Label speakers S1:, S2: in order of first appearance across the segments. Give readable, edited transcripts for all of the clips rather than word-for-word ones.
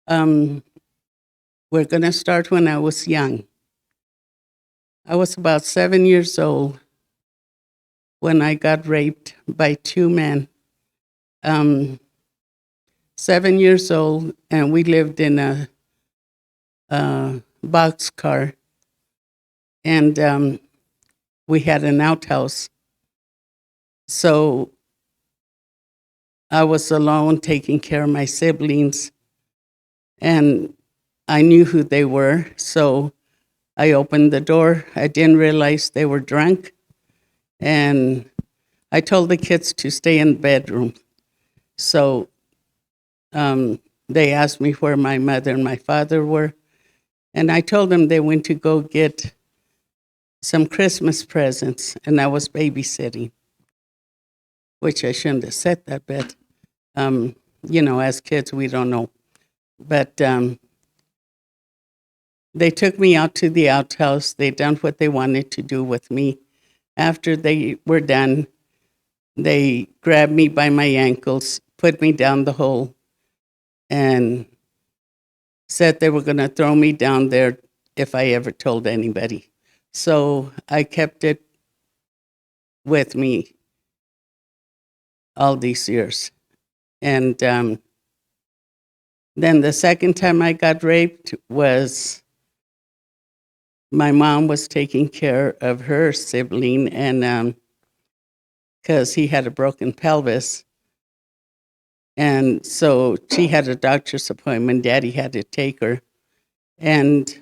S1: Um, we're going to start when I was young. I was about 7 years old when I got raped by two men. Um, 7 years old, and we lived in a boxcar, and we had an outhouse. So I was alone taking care of my siblings, and I knew who they were. So I opened the door. I didn't realize they were drunk, and I told the kids to stay in the bedroom. So they asked me where my mother and my father were, and I told them they went to go get some Christmas presents, and I was babysitting, which I shouldn't have said that, but as kids, we don't know. But they took me out to the outhouse. They done what they wanted to do with me. After they were done, they grabbed me by my ankles, put me down the hole, and said they were going to throw me down there if I ever told anybody. So I kept it with me all these years. And then the second time I got raped was my mom was taking care of her sibling, and because he had a broken pelvis. And so she had a doctor's appointment. Daddy had to take her. And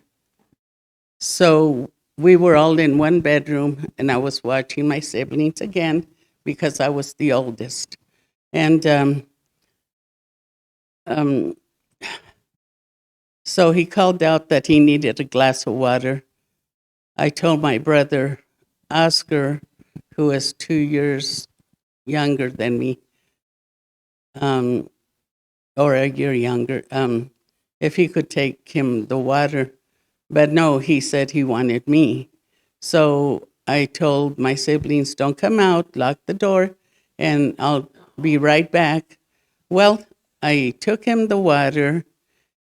S1: so we were all in one bedroom, and I was watching my siblings again because I was the oldest. And um, so he called out that he needed a glass of water. I told my brother, Oscar, who is 2 years younger than me, um, or a year younger, if he could take him the water. But no, he said he wanted me. So I told my siblings, don't come out, lock the door, and I'll be right back. Well, I took him the water,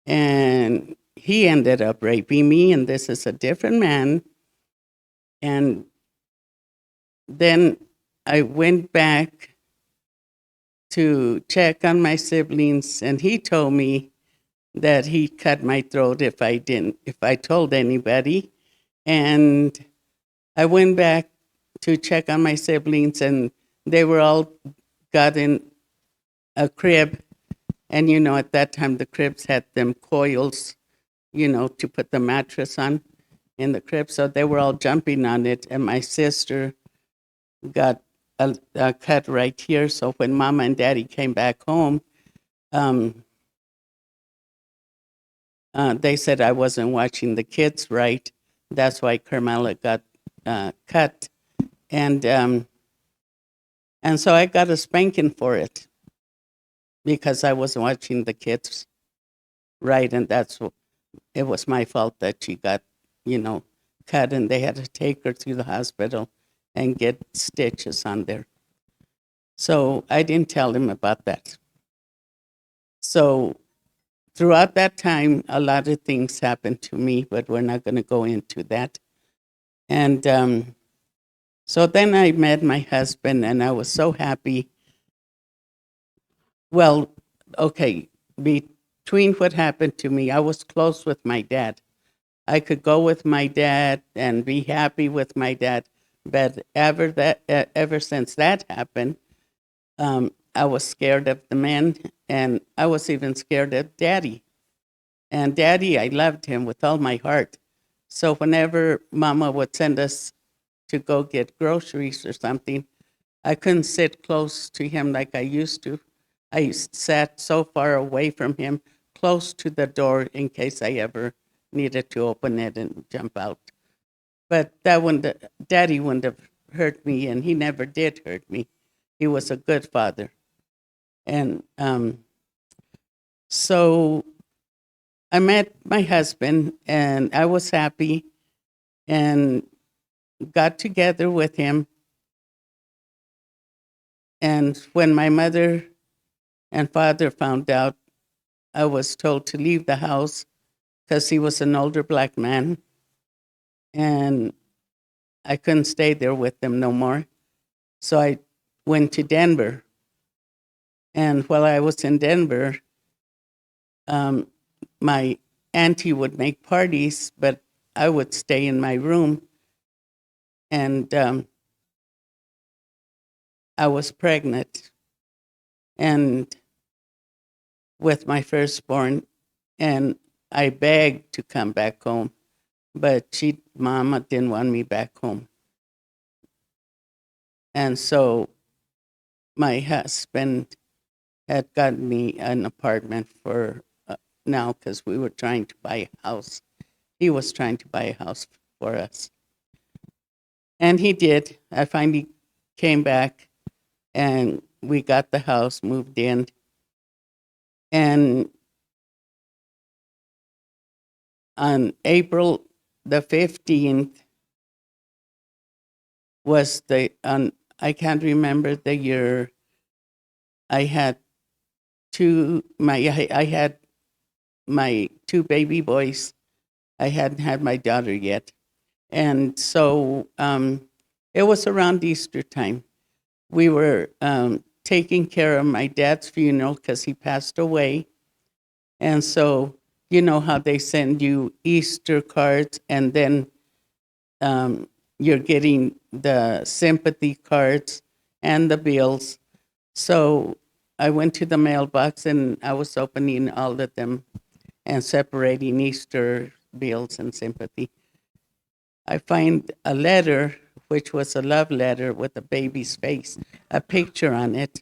S1: and he ended up raping me, and this is a different man. And then I went back to check on my siblings, and he told me that he cut my throat if I told anybody. And I went back to check on my siblings, and they were all got in a crib. And at that time the cribs had them coils, to put the mattress on in the crib. So they were all jumping on it, and my sister got a cut right here. So when Mama and Daddy came back home, um, they said I wasn't watching the kids right. That's why Carmela got cut, and and so I got a spanking for it because I wasn't watching the kids right, and it was my fault that she got, you know, cut, and they had to take her to the hospital and get stitches on there. So I didn't tell him about that. So throughout that time, a lot of things happened to me, but we're not going to go into that. And so then I met my husband, and I was so happy. Well, okay, between what happened to me, I was close with my dad. I could go with my dad and be happy with my dad, but ever since that happened, I was scared of the men, and I was even scared of Daddy. And Daddy, I loved him with all my heart. So whenever Mama would send us to go get groceries or something, I couldn't sit close to him like I used to. I sat so far away from him, close to the door in case I ever needed to open it and jump out. But Daddy wouldn't have hurt me, and he never did hurt me. He was a good father. And so I met my husband, and I was happy and got together with him. And when my mother and father found out, I was told to leave the house because he was an older black man, and I couldn't stay there with them no more. So I went to Denver. And while I was in Denver, um, my auntie would make parties, but I would stay in my room. And I was pregnant and with my firstborn, and I begged to come back home, but Mama didn't want me back home. And so my husband had gotten me an apartment for now because we were trying to buy a house. He was trying to buy a house for us. And he did. I finally came back and we got the house, moved in. And on April the 15th was I can't remember the year. I had I had my two baby boys. I hadn't had my daughter yet. And so it was around Easter time. We were taking care of my dad's funeral because he passed away. And so, you know how they send you Easter cards and then you're getting the sympathy cards and the bills. So I went to the mailbox and I was opening all of them and separating Easter bills and sympathy. I find a letter, which was a love letter with a baby's face, a picture on it.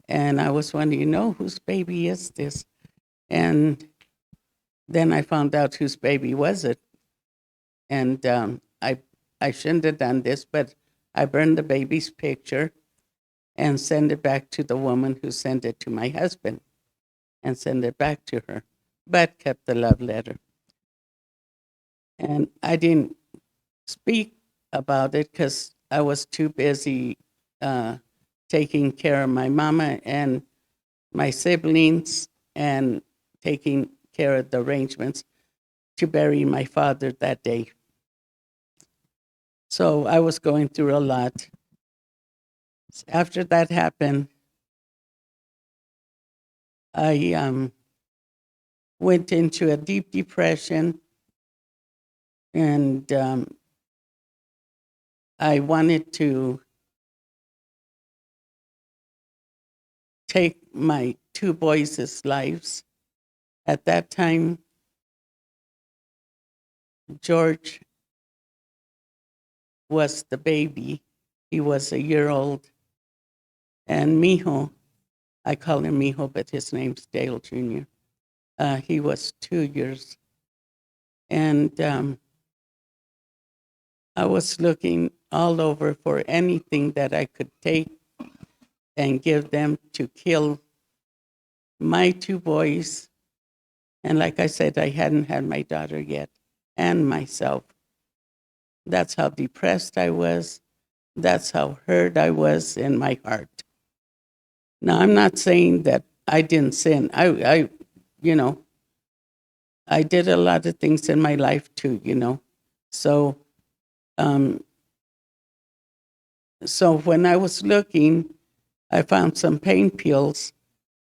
S1: And I was wondering, whose baby is this? And then I found out whose baby was it. And I shouldn't have done this, but I burned the baby's picture and sent it back to the woman who sent it to my husband and sent it back to her, but kept the love letter. And I didn't speak about it because I was too busy taking care of my mama and my siblings and taking care of the arrangements to bury my father that day. So I was going through a lot. After that happened, I went into a deep depression, and I wanted to take my two boys' lives. At that time, George was the baby. He was a year old. And Mijo, I call him Mijo, but his name's Dale Jr. He was 2 years. And I was looking all over for anything that I could take and give them to kill my two boys. And like I said, I hadn't had my daughter yet, and myself. That's how depressed I was. That's how hurt I was in my heart. Now, I'm not saying that I didn't sin. You know, I did a lot of things in my life too. So, um, so when I was looking, I found some pain pills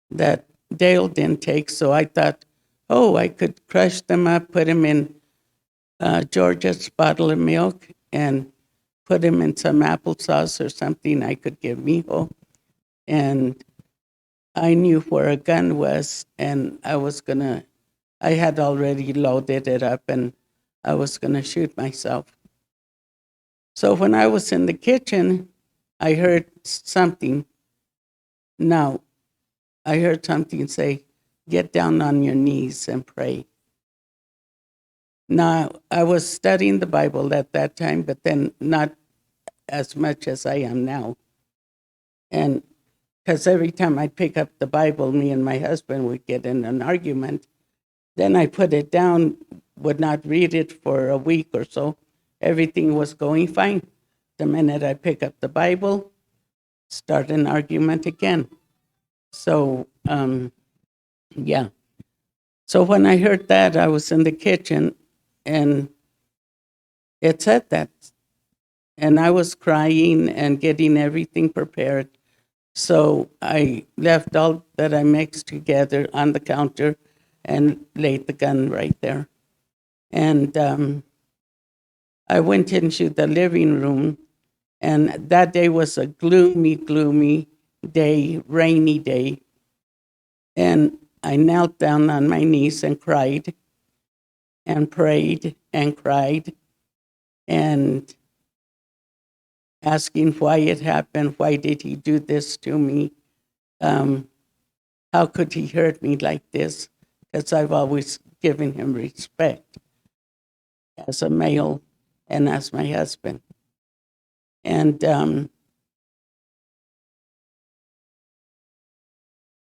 S1: that Dale didn't take. So I thought, oh, I could crush them up, put them in Georgia's bottle of milk, and put him in some applesauce or something I could give Mijo. And I knew where a gun was, and I had already loaded it up, and I was going to shoot myself. So when I was in the kitchen, I heard something. Now, I heard something say, get down on your knees and pray. Now, I was studying the Bible at that time, but then not as much as I am now. And because every time I'd pick up the Bible, me and my husband would get in an argument. Then I put it down, would not read it for a week or so. Everything was going fine. The minute I pick up the Bible, start an argument again. So, yeah. So when I heard that, I was in the kitchen, and it said that. And I was crying and getting everything prepared. So I left all that I mixed together on the counter and laid the gun right there. And I went into the living room, and that day was a gloomy, gloomy day, rainy day. And I knelt down on my knees and cried and prayed and cried and asking why it happened. Why did he do this to me? Um, how could he hurt me like this? Because I've always given him respect as a male and as my husband. And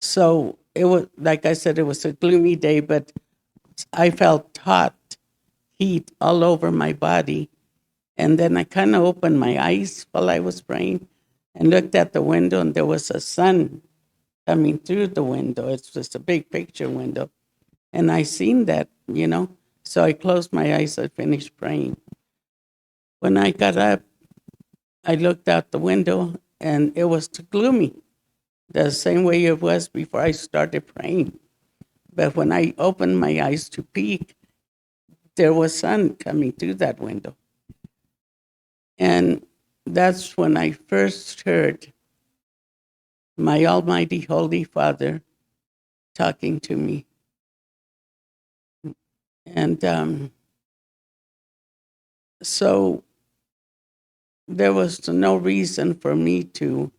S1: so it was, like I said, it was a gloomy day, but I felt hot heat all over my body. And then I kind of opened my eyes while I was praying and looked at the window, and there was a sun coming through the window. It's just a big picture window. And I seen that. So I closed my eyes, I finished praying. When I got up, I looked out the window, and it was gloomy, the same way it was before I started praying. But when I opened my eyes to peek, there was sun coming through that window. And that's when I first heard my Almighty Holy Father talking to me. And so there was no reason for me to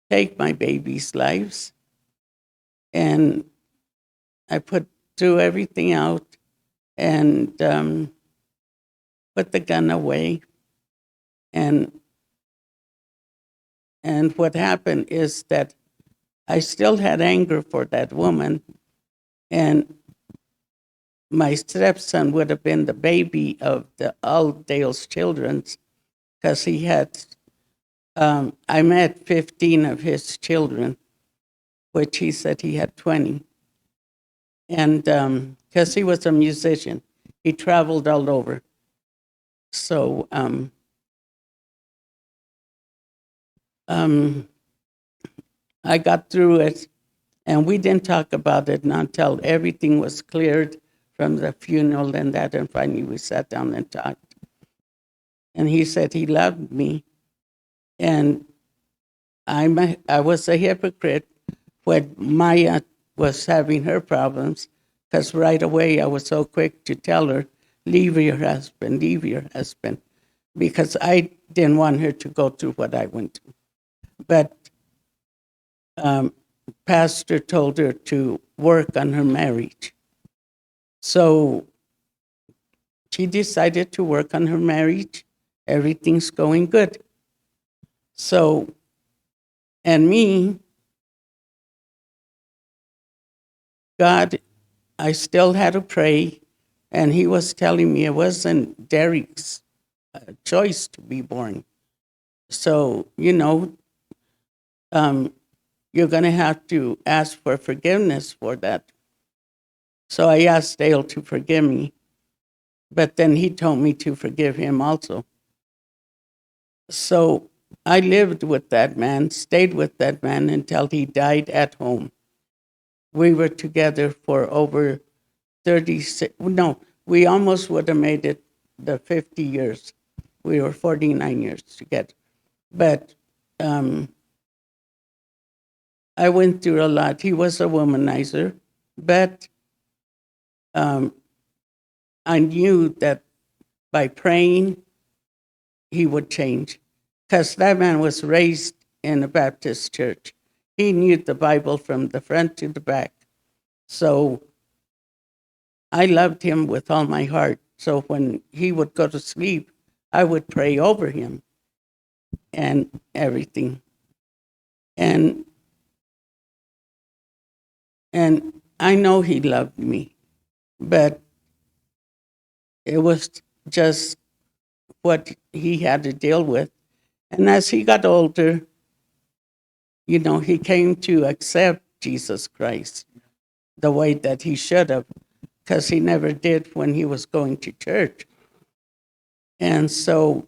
S1: take my baby's lives. And I threw everything out and put the gun away. And what happened is that I still had anger for that woman, and my stepson would have been the baby of the Aldale's children's, because he had, I met 15 of his children, which he said he had 20. And because he was a musician, he traveled all over. So I got through it, and we didn't talk about it until everything was cleared from the funeral and that, and finally we sat down and talked. And he said he loved me, and I was a hypocrite when Maya was having her problems, because right away I was so quick to tell her, leave your husband, because I didn't want her to go through what I went through. But Pastor told her to work on her marriage. So she decided to work on her marriage. Everything's going good. So, and me, God, I still had to pray, and he was telling me it wasn't Derek's choice to be born. So, you're going to have to ask for forgiveness for that. So I asked Dale to forgive me, but then he told me to forgive him also. So I lived with that man, stayed with that man until he died at home. We were together for over 36, no, we almost would have made it the 50 years. We were 49 years together. But I went through a lot. He was a womanizer, but I knew that by praying, he would change. Because that man was raised in a Baptist church. He knew the Bible from the front to the back. So I loved him with all my heart. So when he would go to sleep, I would pray over him and everything. And I know he loved me, but it was just what he had to deal with. And as he got older, he came to accept Jesus Christ. the way that he should have, because he never did when he was going to church. And so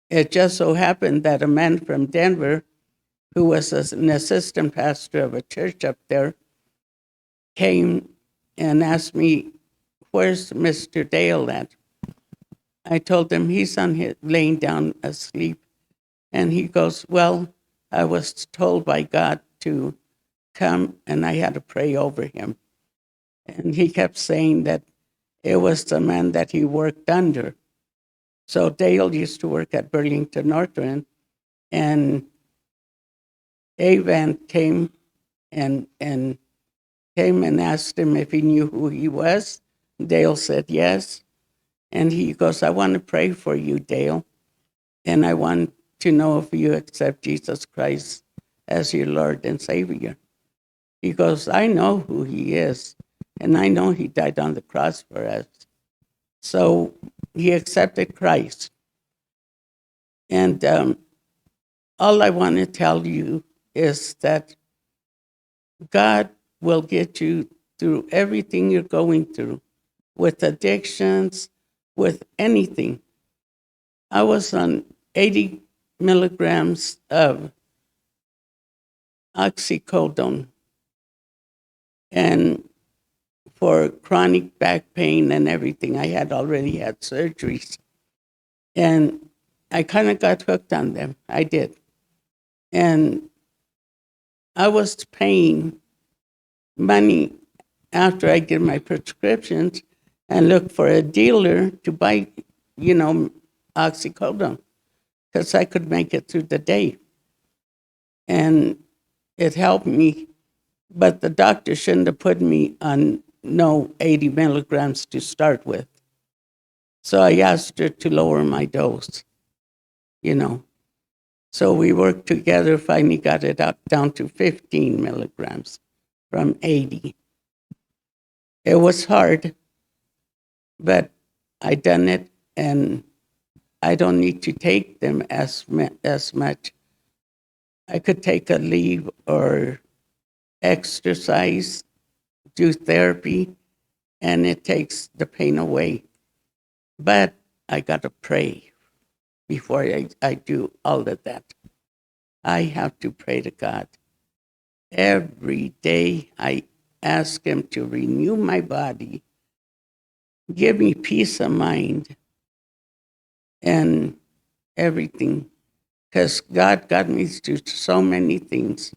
S1: it just so happened that a man from Denver, who was an assistant pastor of a church up there, came and asked me, "Where's Mr. Dale at?" I told him he's laying down asleep. And he goes, "Well, I was told by God to come and I had to pray over him." And he kept saying that it was the man that he worked under. So Dale used to work at Burlington Northern, and Avan came and asked him if he knew who he was. Dale said yes. And he goes, "I want to pray for you, Dale. And I want to know if you accept Jesus Christ as your Lord and Savior." He goes, "I know who he is, and I know he died on the cross for us." So he accepted Christ. And all I want to tell you is that God will get you through everything you're going through, with addictions, with anything. I was on 80 milligrams of oxycodone, and for chronic back pain and everything. I had already had surgeries. And I kind of got hooked on them. I did. And I was paying money after I get my prescriptions and look for a dealer to buy, oxycodone, because I could make it through the day. And it helped me. But the doctor shouldn't have put me on 80 milligrams to start with. So I asked her to lower my dose, you know. So we worked together, finally got it up down to 15 milligrams from 80. It was hard, but I done it, and I don't need to take them as much. I could take a leave or exercise, do therapy, and it takes the pain away. But I got to pray before I do all of that. I have to pray to God. Every day I ask Him to renew my body, give me peace of mind, and everything. Because God got me through so many things.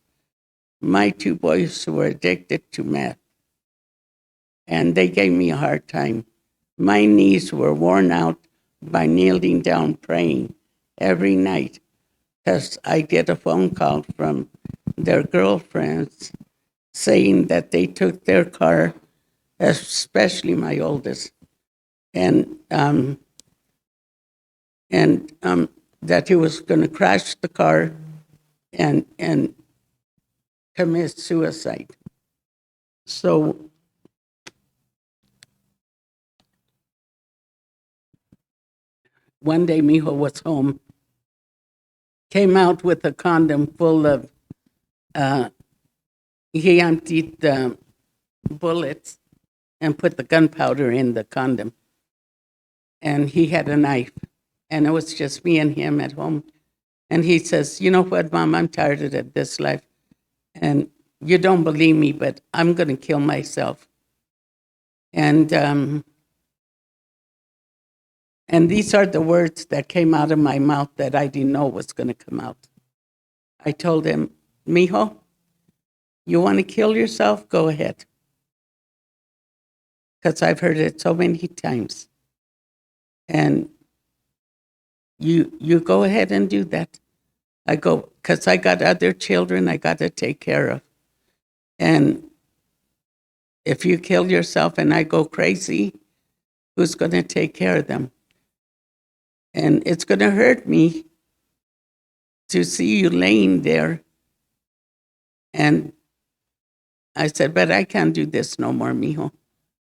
S1: My two boys were addicted to meth, and they gave me a hard time. My knees were worn out by kneeling down praying every night, because I get a phone call from their girlfriends saying that they took their car, especially my oldest, and that he was going to crash the car and commit suicide. So one day, Mijo was home, came out with a condom full of, he emptied the bullets and put the gunpowder in the condom. And he had a knife. And it was just me and him at home. And he says, "You know what, Mom, I'm tired of this life. And you don't believe me, but I'm going to kill myself." And these are the words that came out of my mouth that I didn't know was going to come out. I told him, "Mijo, you want to kill yourself? Go ahead." Because I've heard it so many times. And you go ahead and do that. I go, because I got other children I got to take care of. And if you kill yourself and I go crazy, who's going to take care of them? And it's going to hurt me to see you laying there. And I said, "But I can't do this no more, mijo.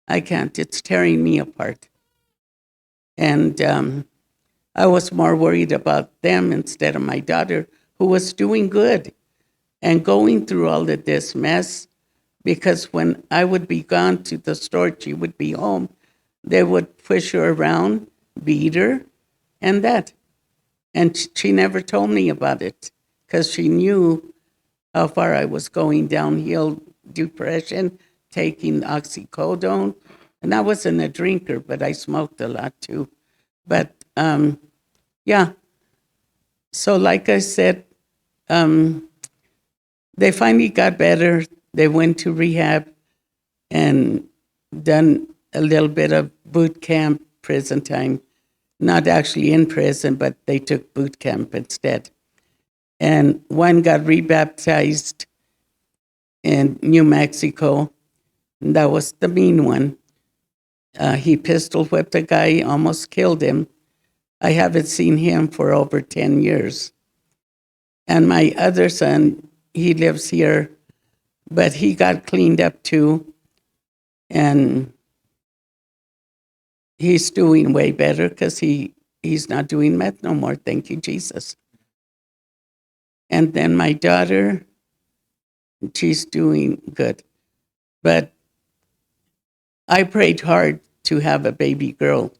S1: I can't. It's tearing me apart." And I was more worried about them instead of my daughter, who was doing good and going through all of this mess, because when I would be gone to the store, she would be home. They would push her around, beat her, and that. And she never told me about it because she knew how far I was going downhill, depression, taking oxycodone. And I wasn't a drinker, but I smoked a lot too. But yeah, so like I said, they finally got better. They went to rehab and done a little bit of boot camp, prison time. Not actually in prison, but they took boot camp instead. And one got rebaptized in New Mexico. And that was the mean one. He pistol whipped a guy, almost killed him. I haven't seen him for over 10 years. And my other son, he lives here, but he got cleaned up too. And he's doing way better because he's not doing meth no more. Thank you, Jesus. And then my daughter, she's doing good. But I prayed hard to have a baby girl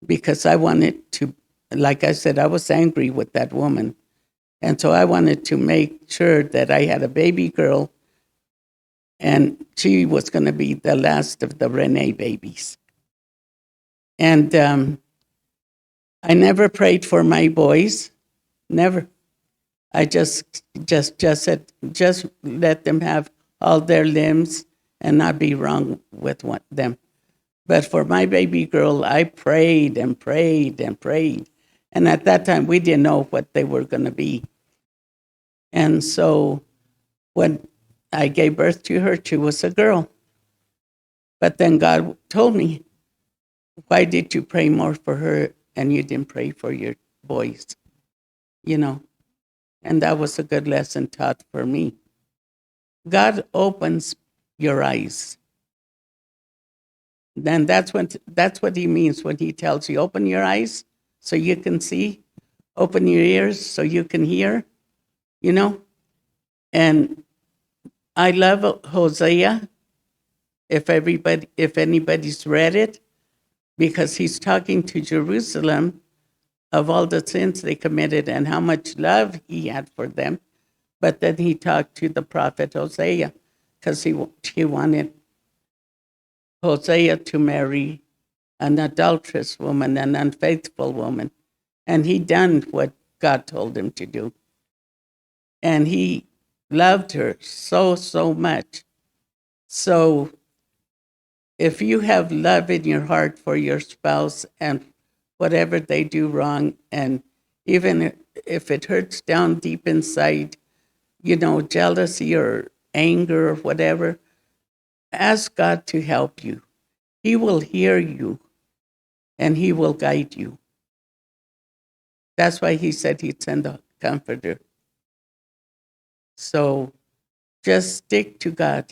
S1: because I wanted to, like I said, I was angry with that woman. And so I wanted to make sure that I had a baby girl and she was going to be the last of the Renee babies. And I never prayed for my boys, never. I just said, just let them have all their limbs and not be wrong with them. But for my baby girl, I prayed and prayed and prayed. And at that time, we didn't know what they were going to be. And so when I gave birth to her, she was a girl. But then God told me, why did you pray more for her and you didn't pray for your boys? You know, and that was a good lesson taught for me. God opens your eyes. Then that's what he means when he tells you, open your eyes so you can see, open your ears so you can hear, you know. And I love Hosea, if anybody's read it, because he's talking to Jerusalem of all the sins they committed and how much love he had for them. But then he talked to the prophet Hosea because he wanted Hosea to marry an adulterous woman, an unfaithful woman. And he done what God told him to do. And he loved her so, so much. So if you have love in your heart for your spouse and whatever they do wrong, and even if it hurts down deep inside, you know, jealousy or anger or whatever, ask God to help you. He will hear you and he will guide you. That's why he said he'd send a comforter. So just stick to God.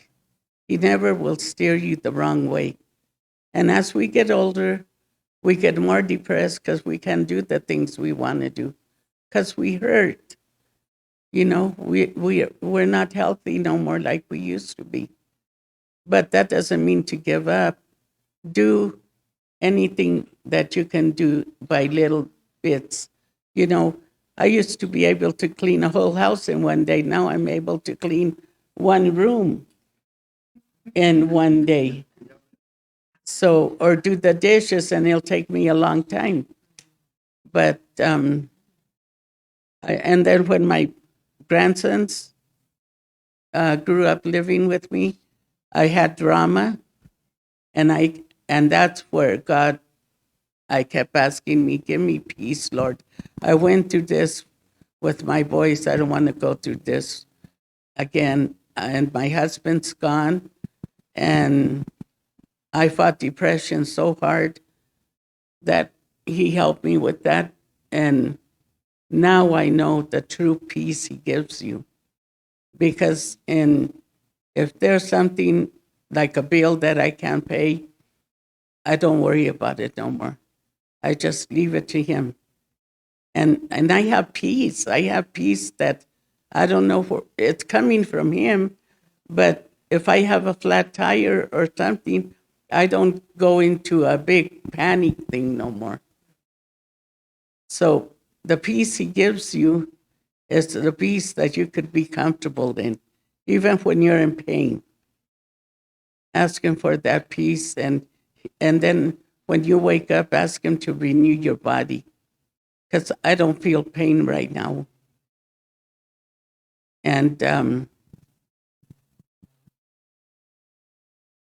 S1: He never will steer you the wrong way. And as we get older, we get more depressed because we can't do the things we want to do because we hurt. You know, we're not healthy no more like we used to be. But that doesn't mean to give up. Do anything that you can do by little bits. You know, I used to be able to clean a whole house in one day. Now I'm able to clean one room in one day. So, or do the dishes, and it'll take me a long time. But, and then when my grandsons grew up living with me, I had drama, and that's where God, I kept asking me, give me peace, Lord. I went through this with my boys. I don't want to go through this again. And my husband's gone, and I fought depression so hard that he helped me with that. And now I know the true peace he gives you. Because if there's something like a bill that I can't pay, I don't worry about it no more. I just leave it to him. And I have peace. I have peace that I don't know where it's coming from him, but if I have a flat tire or something, I don't go into a big panic thing no more. So the peace he gives you is the peace that you could be comfortable in, even when you're in pain. Ask him for that peace, and then when you wake up, ask him to renew your body, because I don't feel pain right now. And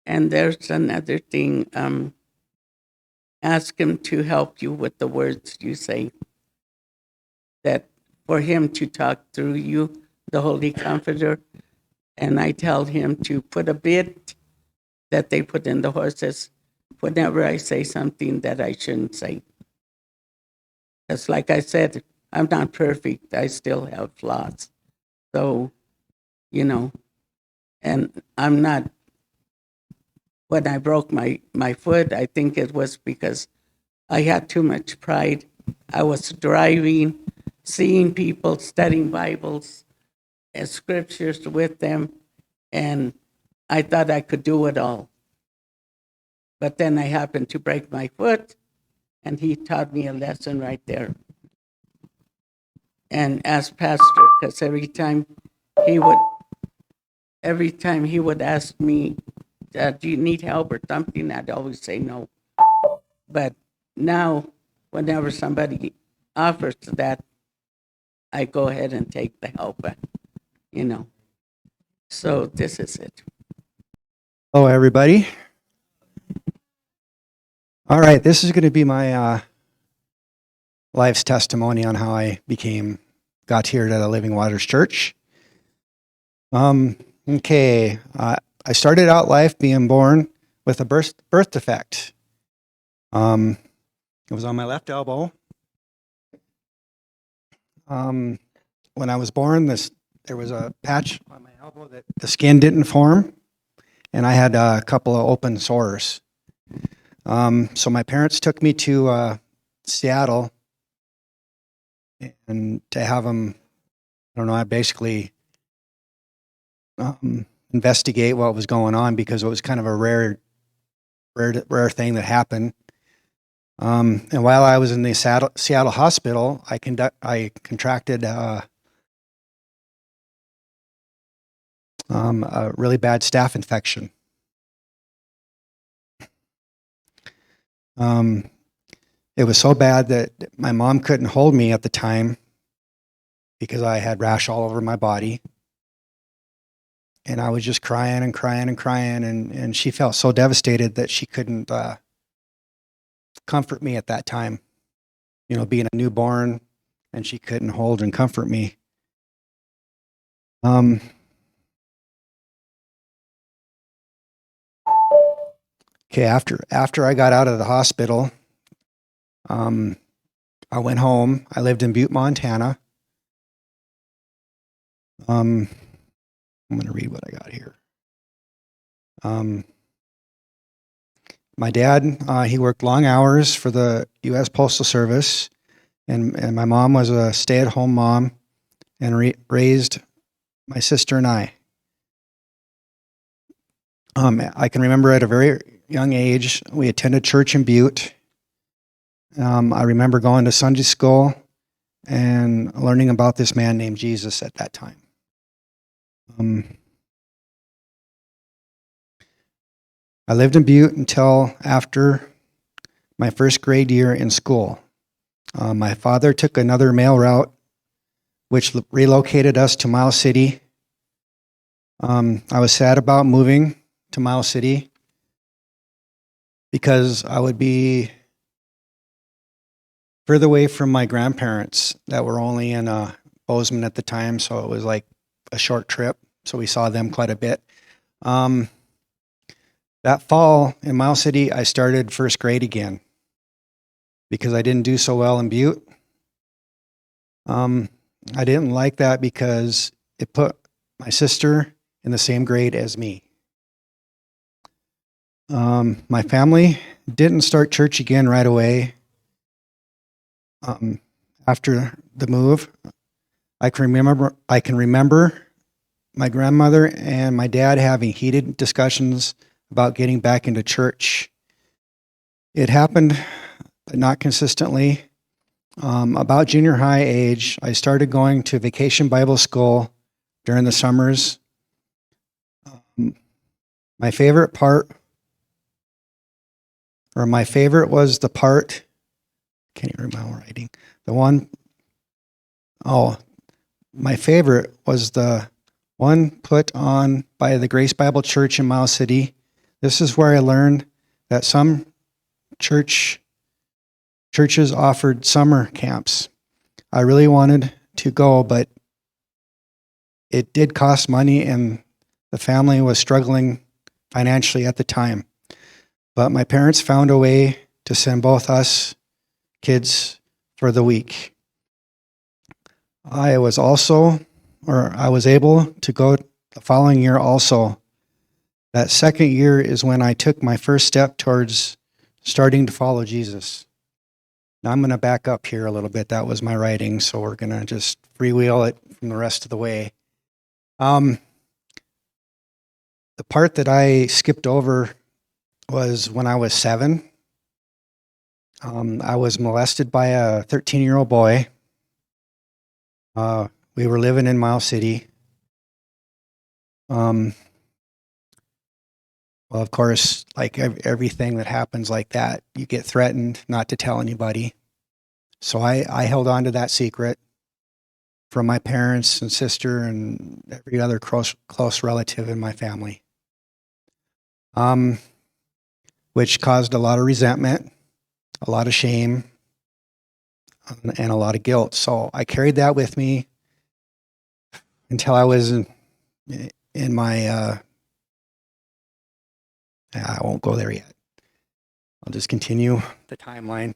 S1: and there's another thing. Ask him to help you with the words you say. That for him to talk through you, the Holy Comforter. And I tell him to put a bit that they put in the horses whenever I say something that I shouldn't say. Because, like I said, I'm not perfect. I still have flaws. So, you know, and I'm not, when I broke my foot, I think it was because I had too much pride. I was driving, seeing people studying Bibles and scriptures with them, and I thought I could do it all. But then I happened to break my foot, and he taught me a lesson right there. And as pastor, because he would he would ask me, "Do you need help or something?" I'd always say no. But now, whenever somebody offers that, I go ahead and take the help. You know. So this is it.
S2: Hello, everybody. All right, this is going to be my life's testimony on how I got here to the Living Waters Church. Okay, I started out life being born with a birth defect. It was on my left elbow. When I was born, there was a patch on my elbow that the skin didn't form, and I had a couple of open sores. So my parents took me to Seattle, and to have them, I don't know, I basically investigate what was going on, because it was kind of a rare thing that happened. And while I was in the Seattle hospital, I contracted a really bad staph infection. It was so bad that my mom couldn't hold me at the time because I had rash all over my body. And I was just crying and crying and crying, and she felt so devastated that she couldn't comfort me at that time. You know, being a newborn, and she couldn't hold and comfort me. Okay, after I got out of the hospital, I went home. I lived in Butte, Montana. I'm going to read what I got here. My dad, he worked long hours for the U.S. Postal Service, and my mom was a stay-at-home mom and raised my sister and I. I can remember at a very young age, we attended church in Butte. I remember going to Sunday school and learning about this man named Jesus at that time. I lived in Butte until after my first grade year in school. My father took another mail route, which relocated us to Miles City. I was sad about moving to Miles City because I would be further away from my grandparents that were only in Bozeman at the time, so it was like a short trip, so we saw them quite a bit. That fall in Miles City, I started first grade again because I didn't do so well in Butte. I didn't like that because it put my sister in the same grade as me. My family didn't start church again right away. After the move, I can remember my grandmother and my dad having heated discussions about getting back into church. It happened, but not consistently. About junior high age, I started going to vacation Bible school during the summers. My favorite was the part, can't even remember my writing. My favorite was the one put on by the Grace Bible Church in Miles City. This is where I learned that some churches offered summer camps. I really wanted to go, but it did cost money and the family was struggling financially at the time. But my parents found a way to send both us kids for the week. I was able to go the following year also. That second year is when I took my first step towards starting to follow Jesus. Now I'm going to back up here a little bit. That was my writing, so we're going to just freewheel it from the rest of the way. The part that I skipped over was when I was 7. I was molested by a 13-year-old boy. We were living in Miles City. Well, of course, like everything that happens like that, you get threatened not to tell anybody. So I held on to that secret from my parents and sister and every other close relative in my family, which caused a lot of resentment, a lot of shame, and a lot of guilt. So I carried that with me until I was in my I won't go there yet. I'll just continue the timeline.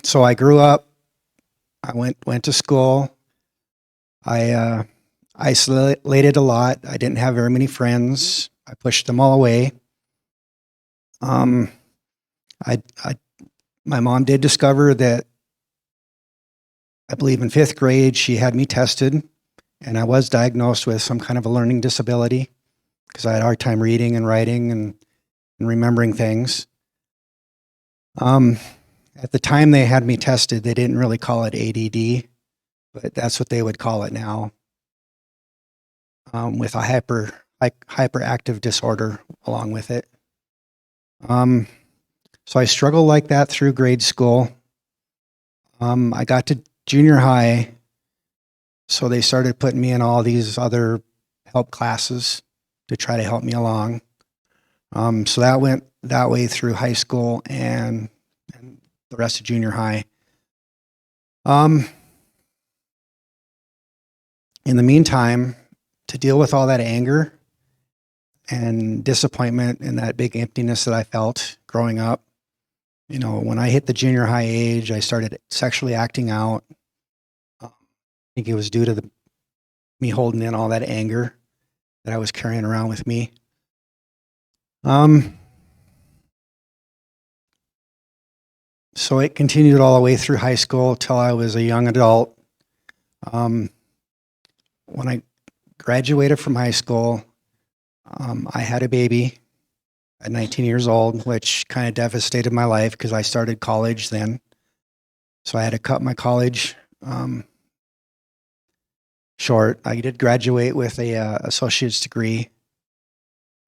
S2: So I grew up. I went to school. I isolated a lot. I didn't have very many friends. I pushed them all away. My mom did discover that, I believe in 5th grade, she had me tested, and I was diagnosed with some kind of a learning disability because I had a hard time reading and writing and remembering things. At the time they had me tested, they didn't really call it ADD, but that's what they would call it now, with a hyperactive disorder along with it. So I struggled like that through grade school. I got to junior high, so they started putting me in all these other help classes to try to help me along. So that went that way through high school and the rest of junior high. In the meantime, to deal with all that anger and disappointment and that big emptiness that I felt growing up, when I hit the junior high age, I started sexually acting out. I think it was due to me holding in all that anger that I was carrying around with me. So it continued all the way through high school till I was a young adult. When I graduated from high school, I had a baby at 19 years old, which kind of devastated my life because I started college then. So I had to cut my college short. I did graduate with a associate's degree,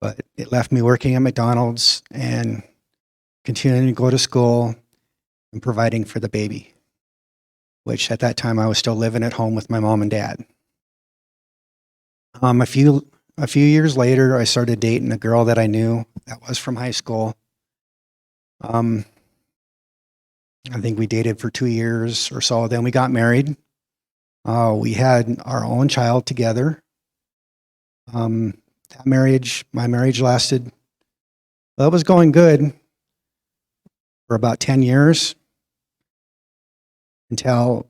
S2: but it left me working at McDonald's and continuing to go to school and providing for the baby, which at that time I was still living at home with my mom and dad. A few years later, I started dating a girl that I knew that was from high school. I think we dated for 2 years or so. Then we got married. We had our own child together. My marriage lasted, well, it was going good for about 10 years until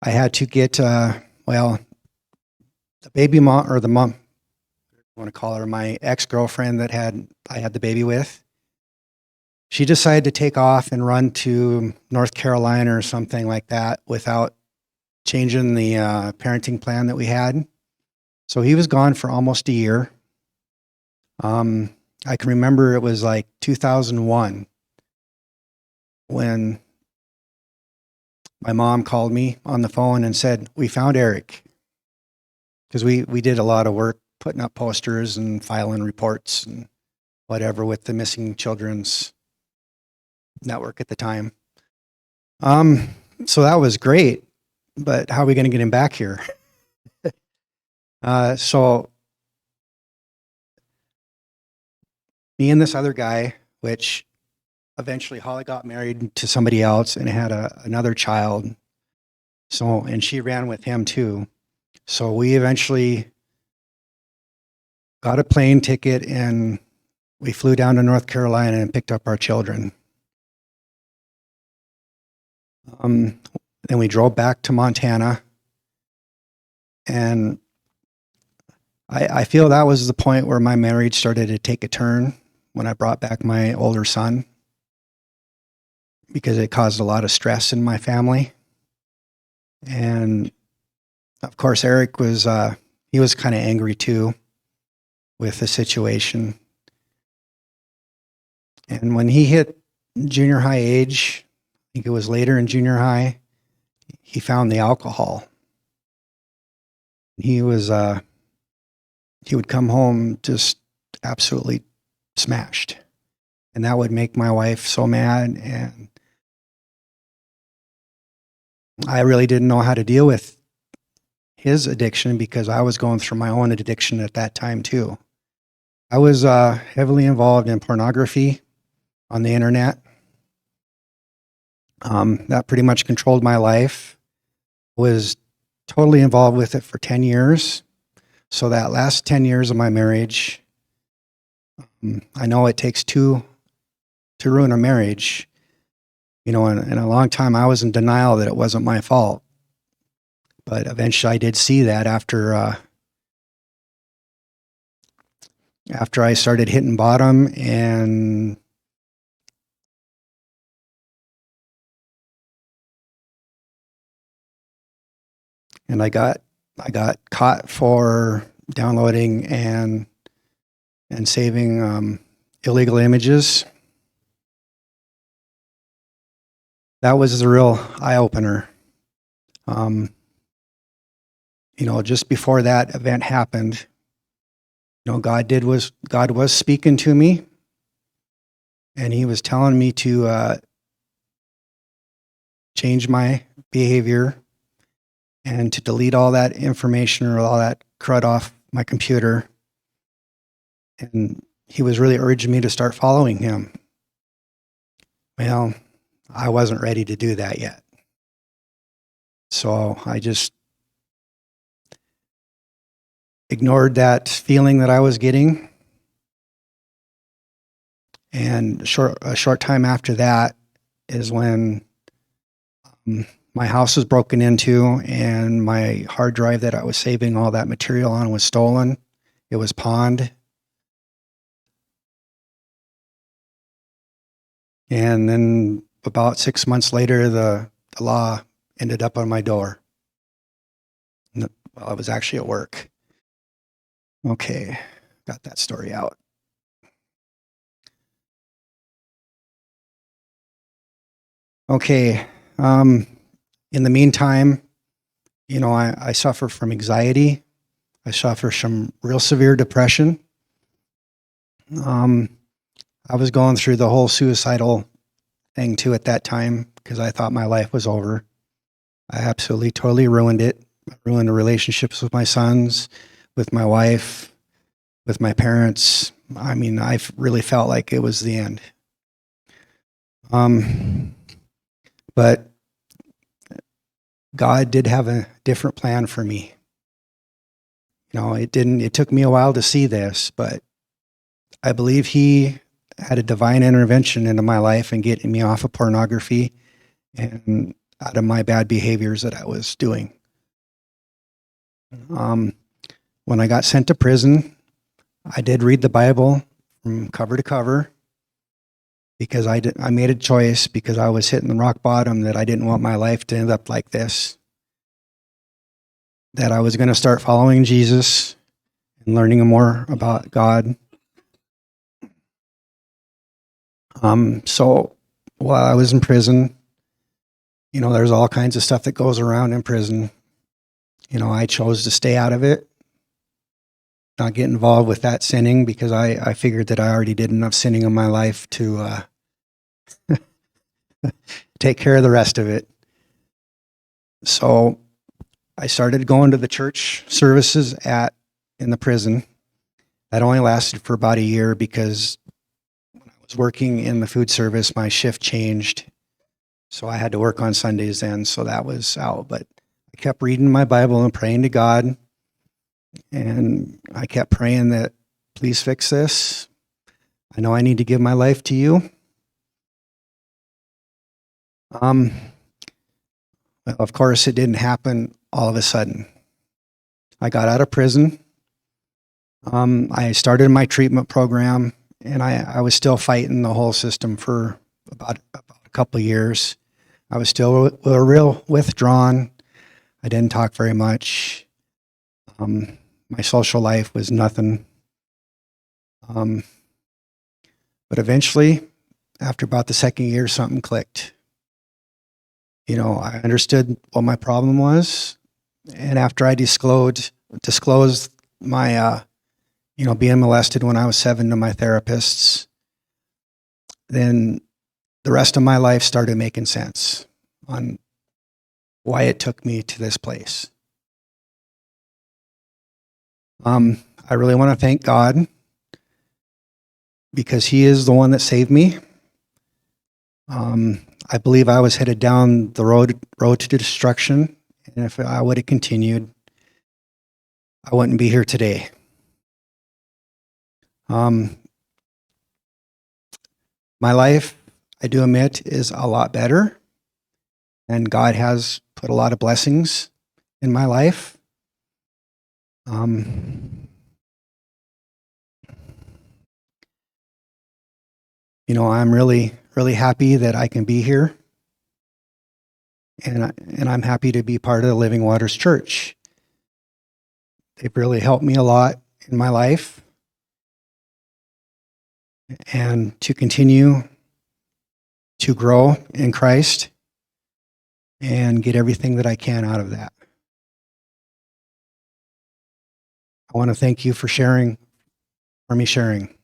S2: I had to get, the baby mom, or the mom, I want to call her, my ex-girlfriend that I had the baby with. She decided to take off and run to North Carolina or something like that without changing the parenting plan that we had. So he was gone for almost a year. I can remember it was like 2001 when my mom called me on the phone and said, "We found Eric." Because we did a lot of work putting up posters and filing reports and whatever with the Missing Children's Network at the time. So that was great, but how are we going to get him back here? So me and this other guy, which eventually Holly got married to somebody else and had another child. So, and she ran with him too. So we eventually got a plane ticket and we flew down to North Carolina and picked up our children. Then we drove back to Montana, and I feel that was the point where my marriage started to take a turn when I brought back my older son, because it caused a lot of stress in my family. And of course, Eric was, he was kind of angry too with the situation. And when he hit junior high age, I think it was later in junior high, he found the alcohol. He was, he would come home just absolutely smashed. And that would make my wife so mad. And I really didn't know how to deal with his addiction because I was going through my own addiction at that time too. I was heavily involved in pornography on the internet. That pretty much controlled my life. Was totally involved with it for 10 years. So that last 10 years of my marriage, I know it takes two to ruin a marriage. You know, in a long time, I was in denial that it wasn't my fault. But eventually I did see that after I started hitting bottom and I got caught for downloading and saving illegal images. That was the real eye-opener. You know, just before that event happened, you know, God was speaking to me, and He was telling me to change my behavior and to delete all that information or all that crud off my computer. And He was really urging me to start following Him. Well, I wasn't ready to do that yet. So I just ignored that feeling that I was getting. And a short time after that is when my house was broken into and my hard drive that I was saving all that material on was stolen. It was pawned. And then about 6 months later, the law ended up on my door. Well, I was actually at work. Okay, got that story out. Okay, in the meantime, you know, I suffer from anxiety. I suffer from real severe depression. I was going through the whole suicidal thing too at that time because I thought my life was over. I absolutely, totally ruined it. I ruined the relationships with my sons, with my wife, with my parents. I mean, I really felt like it was the end. But God did have a different plan for me. You know, it took me a while to see this, but I believe He had a divine intervention into my life and getting me off of pornography and out of my bad behaviors that I was doing. When I got sent to prison, I did read the Bible from cover to cover because I made a choice because I was hitting the rock bottom that I didn't want my life to end up like this. that I was going to start following Jesus and learning more about God. So while I was in prison, there's all kinds of stuff that goes around in prison. I chose to stay out of it, not get involved with that sinning, because I figured that I already did enough sinning in my life to take care of the rest of it. So I started going to the church services in the prison. That only lasted for about a year because when I was working in the food service, my shift changed. So I had to work on Sundays then, so that was out. But I kept reading my Bible and praying to God. And I kept praying that, please fix this. I know I need to give my life to you. Well, of course, it didn't happen all of a sudden. I got out of prison. I started my treatment program, and I was still fighting the whole system for about a couple of years. I was still real withdrawn. I didn't talk very much. My social life was nothing. But eventually, after about the second year, something clicked. I understood what my problem was. And after I disclosed my, being molested when I was 7 to my therapists, then the rest of my life started making sense on why it took me to this place. I really want to thank God because He is the one that saved me. I believe I was headed down the road to destruction, and if I would have continued, I wouldn't be here today. My life, I do admit, is a lot better, and God has put a lot of blessings in my life. I'm really, really happy that I can be here, and I'm happy to be part of the Living Waters Church. They've really helped me a lot in my life, and to continue to grow in Christ and get everything that I can out of that. I want to thank you for me sharing.